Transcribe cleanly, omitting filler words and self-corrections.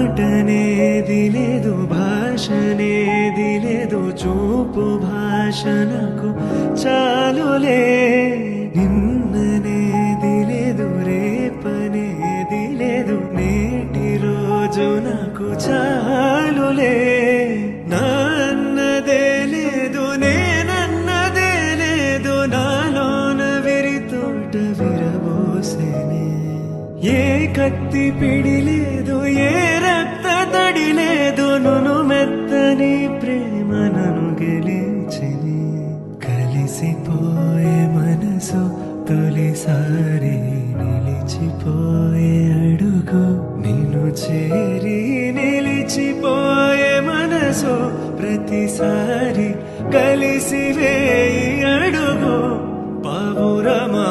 మాటనేది లేదు, భాషనేది లేదు, చూపు భాష నాకు చాలులే. నిన్ననేది లేదు, రేపనేది లేదు, నేటి రోజు నాకు చాలులే. నాన్నదే లేదు, నేనన్నదే లేదు, నాలోన విరితోట విరబోసేనే. ఏ కత్తి పిడి లేదు, ఏ రక్త తడి లేదు, నును మెత్తని ప్రేమ నన్ను గెలిచిని. కలిసిపోయే మనసు తొలిసారి నిలిచిపోయే అడుగు, నిన్ను చేరి నిలిచిపోయే మనసు ప్రతిసారి కలిసి వేయి అడుగు. పావురమా